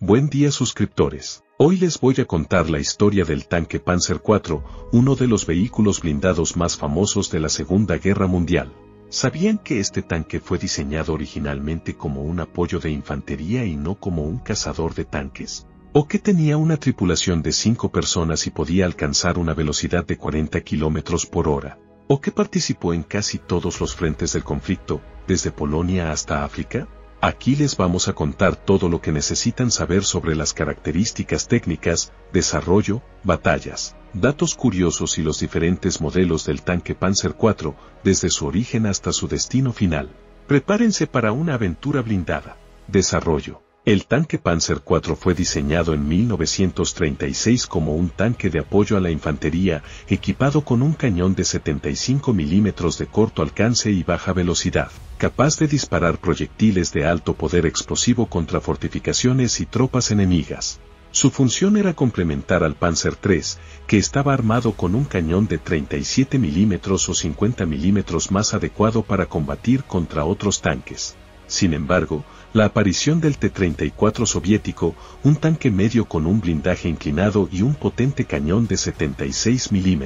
Buen día suscriptores. Hoy les voy a contar la historia del tanque Panzer IV, uno de los vehículos blindados más famosos de la Segunda Guerra Mundial. ¿Sabían que este tanque fue diseñado originalmente como un apoyo de infantería y no como un cazador de tanques? ¿O que tenía una tripulación de 5 personas y podía alcanzar una velocidad de 40 km por hora? ¿O que participó en casi todos los frentes del conflicto, desde Polonia hasta África? Aquí les vamos a contar todo lo que necesitan saber sobre las características técnicas, desarrollo, batallas, datos curiosos y los diferentes modelos del tanque Panzer IV, desde su origen hasta su destino final. Prepárense para una aventura blindada. Desarrollo. El tanque Panzer IV fue diseñado en 1936 como un tanque de apoyo a la infantería, equipado con un cañón de 75 mm de corto alcance y baja velocidad, capaz de disparar proyectiles de alto poder explosivo contra fortificaciones y tropas enemigas. Su función era complementar al Panzer III, que estaba armado con un cañón de 37 mm o 50 mm más adecuado para combatir contra otros tanques. Sin embargo, la aparición del T-34 soviético, un tanque medio con un blindaje inclinado y un potente cañón de 76 mm,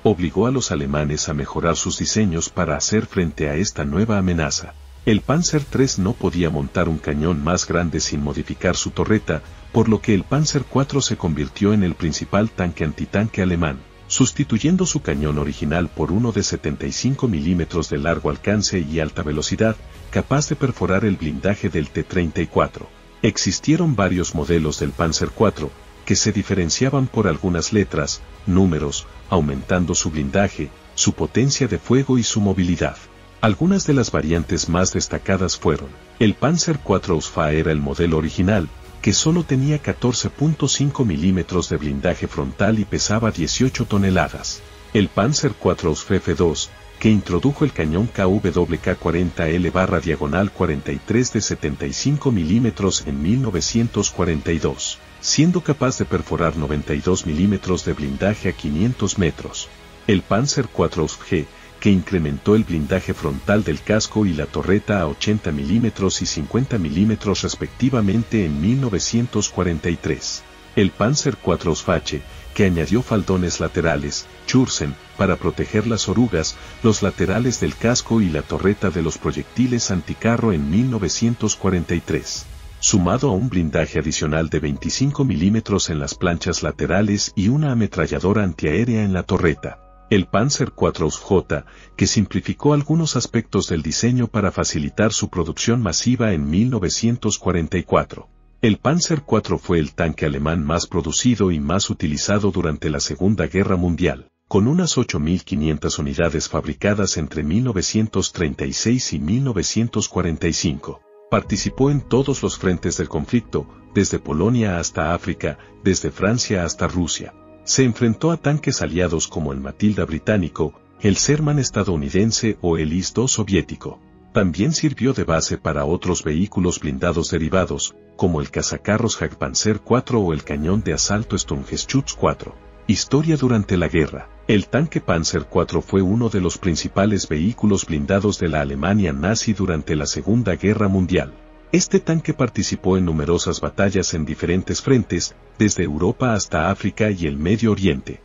obligó a los alemanes a mejorar sus diseños para hacer frente a esta nueva amenaza. El Panzer III no podía montar un cañón más grande sin modificar su torreta, por lo que el Panzer IV se convirtió en el principal tanque antitanque alemán, sustituyendo su cañón original por uno de 75 mm de largo alcance y alta velocidad, capaz de perforar el blindaje del T-34. Existieron varios modelos del Panzer IV, que se diferenciaban por algunas letras, números, aumentando su blindaje, su potencia de fuego y su movilidad. Algunas de las variantes más destacadas fueron: el Panzer IV USAF era el modelo original, que solo tenía 14.5 mm de blindaje frontal y pesaba 18 toneladas. El Panzer IV USAF F2, que introdujo el cañón KV-40L/43 de 75 mm en 1942, siendo capaz de perforar 92 mm de blindaje a 500 metros. El Panzer IV USAF G, que incrementó el blindaje frontal del casco y la torreta a 80 mm y 50 mm respectivamente en 1943. El Panzer IV USAF H, que añadió faldones laterales, Schürzen, para proteger las orugas, los laterales del casco y la torreta de los proyectiles anticarro en 1943, sumado a un blindaje adicional de 25 mm en las planchas laterales y una ametralladora antiaérea en la torreta. El Panzer IV USAF J, que simplificó algunos aspectos del diseño para facilitar su producción masiva en 1944. El Panzer IV fue el tanque alemán más producido y más utilizado durante la Segunda Guerra Mundial, con unas 8.500 unidades fabricadas entre 1936 y 1945. Participó en todos los frentes del conflicto, desde Polonia hasta África, desde Francia hasta Rusia. Se enfrentó a tanques aliados como el Matilda británico, el Sherman estadounidense o el IS-2 soviético. También sirvió de base para otros vehículos blindados derivados, como el cazacarros Jagdpanzer IV o el cañón de asalto Sturmgeschütz IV. Historia durante la guerra. El tanque Panzer IV fue uno de los principales vehículos blindados de la Alemania nazi durante la Segunda Guerra Mundial. Este tanque participó en numerosas batallas en diferentes frentes, desde Europa hasta África y el Medio Oriente.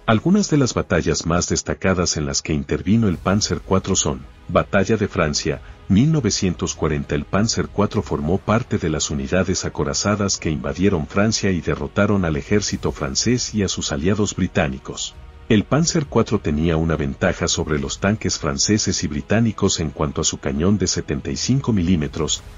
Algunas de las batallas más destacadas en las que intervino el Panzer IV son: Batalla de Francia, 1940. El Panzer IV formó parte de las unidades acorazadas que invadieron Francia y derrotaron al ejército francés y a sus aliados británicos. El Panzer IV tenía una ventaja sobre los tanques franceses y británicos en cuanto a su cañón de 75 mm,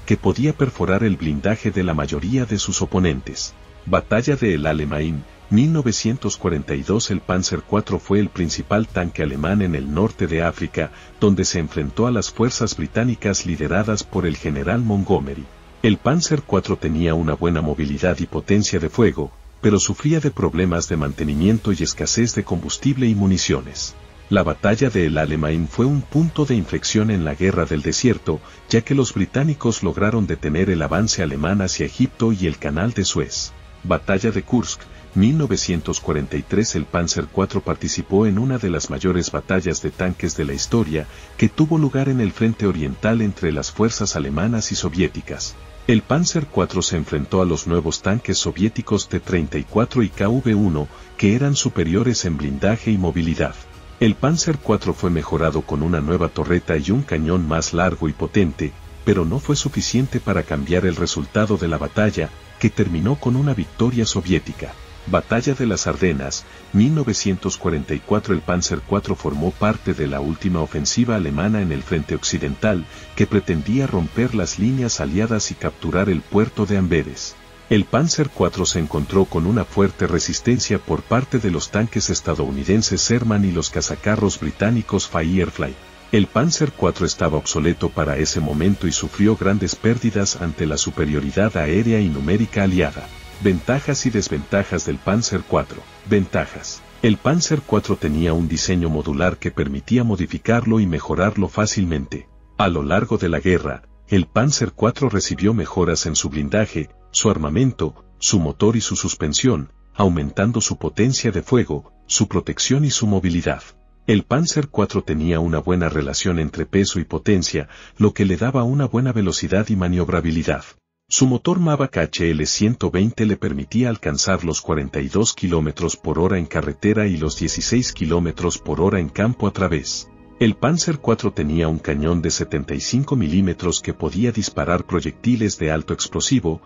que podía perforar el blindaje de la mayoría de sus oponentes. Batalla de El Alamein, 1942. El Panzer IV fue el principal tanque alemán en el norte de África, donde se enfrentó a las fuerzas británicas lideradas por el general Montgomery. El Panzer IV tenía una buena movilidad y potencia de fuego, pero sufría de problemas de mantenimiento y escasez de combustible y municiones. La batalla de El Alamein fue un punto de inflexión en la Guerra del Desierto, ya que los británicos lograron detener el avance alemán hacia Egipto y el Canal de Suez. Batalla de Kursk, 1943. El Panzer IV participó en una de las mayores batallas de tanques de la historia, que tuvo lugar en el frente oriental entre las fuerzas alemanas y soviéticas. El Panzer IV se enfrentó a los nuevos tanques soviéticos T-34 y KV-1, que eran superiores en blindaje y movilidad. El Panzer IV fue mejorado con una nueva torreta y un cañón más largo y potente, pero no fue suficiente para cambiar el resultado de la batalla, que terminó con una victoria soviética. Batalla de las Ardenas, 1944. El Panzer IV formó parte de la última ofensiva alemana en el frente occidental, que pretendía romper las líneas aliadas y capturar el puerto de Amberes. El Panzer IV se encontró con una fuerte resistencia por parte de los tanques estadounidenses Sherman y los cazacarros británicos Firefly. El Panzer IV estaba obsoleto para ese momento y sufrió grandes pérdidas ante la superioridad aérea y numérica aliada. Ventajas y desventajas del Panzer IV. Ventajas. El Panzer IV tenía un diseño modular que permitía modificarlo y mejorarlo fácilmente. A lo largo de la guerra, el Panzer IV recibió mejoras en su blindaje, su armamento, su motor y su suspensión, aumentando su potencia de fuego, su protección y su movilidad. El Panzer IV tenía una buena relación entre peso y potencia, lo que le daba una buena velocidad y maniobrabilidad. Su motor Mavic HL-120 le permitía alcanzar los 42 km por hora en carretera y los 16 km por hora en campo a través. El Panzer IV tenía un cañón de 75 mm que podía disparar proyectiles de alto explosivo,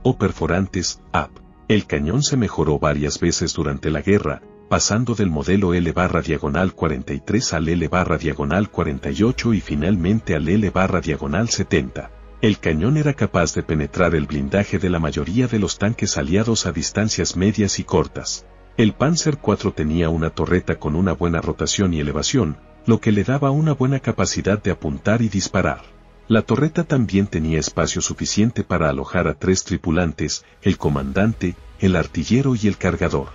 o perforantes, AP. El cañón se mejoró varias veces durante la guerra, pasando del modelo L/43 al L/48 y finalmente al L/70. El cañón era capaz de penetrar el blindaje de la mayoría de los tanques aliados a distancias medias y cortas. El Panzer IV tenía una torreta con una buena rotación y elevación, lo que le daba una buena capacidad de apuntar y disparar. La torreta también tenía espacio suficiente para alojar a 3 tripulantes, el comandante, el artillero y el cargador.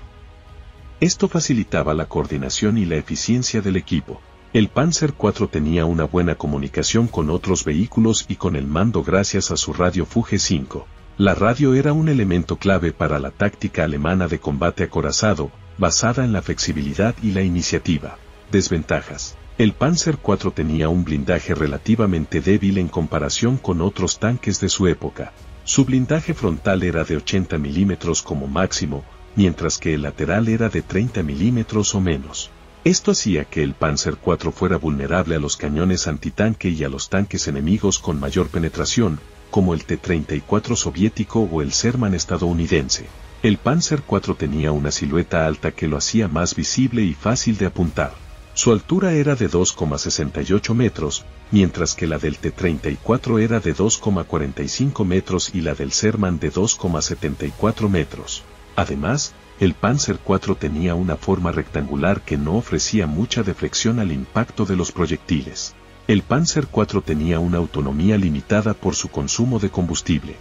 Esto facilitaba la coordinación y la eficiencia del equipo. El Panzer IV tenía una buena comunicación con otros vehículos y con el mando gracias a su radio Fuge 5. La radio era un elemento clave para la táctica alemana de combate acorazado, basada en la flexibilidad y la iniciativa. Desventajas. El Panzer IV tenía un blindaje relativamente débil en comparación con otros tanques de su época. Su blindaje frontal era de 80 mm como máximo, mientras que el lateral era de 30 mm o menos. Esto hacía que el Panzer IV fuera vulnerable a los cañones antitanque y a los tanques enemigos con mayor penetración, como el T-34 soviético o el Sherman estadounidense. El Panzer IV tenía una silueta alta que lo hacía más visible y fácil de apuntar. Su altura era de 2,68 metros, mientras que la del T-34 era de 2,45 metros y la del Sherman de 2,74 metros. Además, el Panzer IV tenía una forma rectangular que no ofrecía mucha deflexión al impacto de los proyectiles. El Panzer IV tenía una autonomía limitada por su consumo de combustible.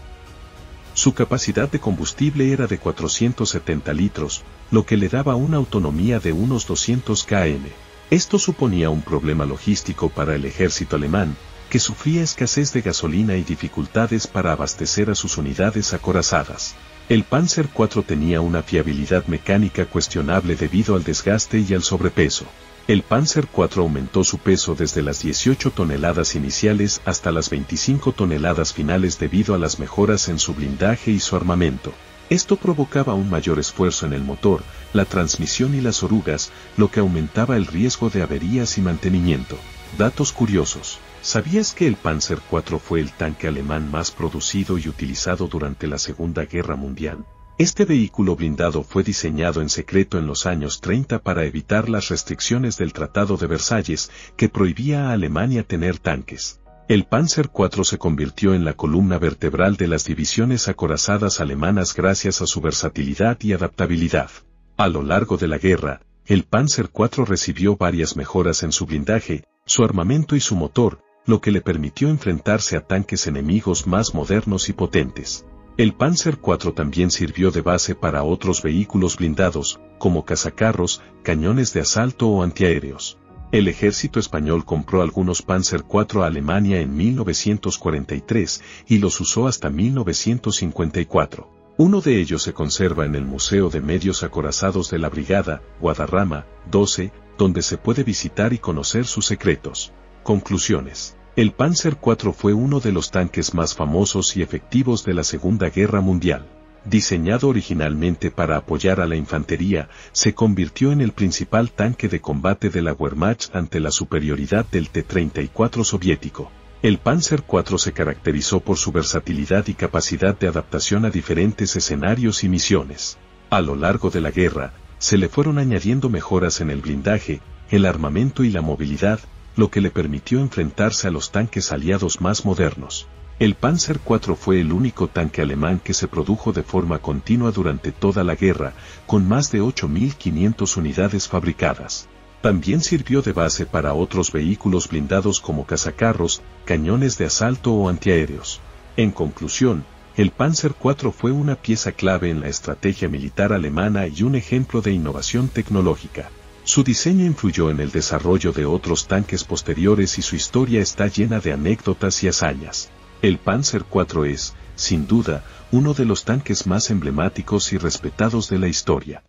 Su capacidad de combustible era de 470 litros, lo que le daba una autonomía de unos 200 km. Esto suponía un problema logístico para el ejército alemán, que sufría escasez de gasolina y dificultades para abastecer a sus unidades acorazadas. El Panzer IV tenía una fiabilidad mecánica cuestionable debido al desgaste y al sobrepeso. El Panzer IV aumentó su peso desde las 18 toneladas iniciales hasta las 25 toneladas finales debido a las mejoras en su blindaje y su armamento. Esto provocaba un mayor esfuerzo en el motor, la transmisión y las orugas, lo que aumentaba el riesgo de averías y mantenimiento. Datos curiosos. ¿Sabías que el Panzer IV fue el tanque alemán más producido y utilizado durante la Segunda Guerra Mundial? Este vehículo blindado fue diseñado en secreto en los años 30 para evitar las restricciones del Tratado de Versalles, que prohibía a Alemania tener tanques. El Panzer IV se convirtió en la columna vertebral de las divisiones acorazadas alemanas gracias a su versatilidad y adaptabilidad. A lo largo de la guerra, el Panzer IV recibió varias mejoras en su blindaje, su armamento y su motor, lo que le permitió enfrentarse a tanques enemigos más modernos y potentes. El Panzer IV también sirvió de base para otros vehículos blindados, como cazacarros, cañones de asalto o antiaéreos. El ejército español compró algunos Panzer IV a Alemania en 1943 y los usó hasta 1954. Uno de ellos se conserva en el Museo de Medios Acorazados de la Brigada, Guadarrama, 12, donde se puede visitar y conocer sus secretos. Conclusiones. El Panzer IV fue uno de los tanques más famosos y efectivos de la Segunda Guerra Mundial. Diseñado originalmente para apoyar a la infantería, se convirtió en el principal tanque de combate de la Wehrmacht ante la superioridad del T-34 soviético. El Panzer IV se caracterizó por su versatilidad y capacidad de adaptación a diferentes escenarios y misiones. A lo largo de la guerra, se le fueron añadiendo mejoras en el blindaje, el armamento y la movilidad, lo que le permitió enfrentarse a los tanques aliados más modernos. El Panzer IV fue el único tanque alemán que se produjo de forma continua durante toda la guerra, con más de 8.500 unidades fabricadas. También sirvió de base para otros vehículos blindados como cazacarros, cañones de asalto o antiaéreos. En conclusión, el Panzer IV fue una pieza clave en la estrategia militar alemana y un ejemplo de innovación tecnológica. Su diseño influyó en el desarrollo de otros tanques posteriores y su historia está llena de anécdotas y hazañas. El Panzer IV es, sin duda, uno de los tanques más emblemáticos y respetados de la historia.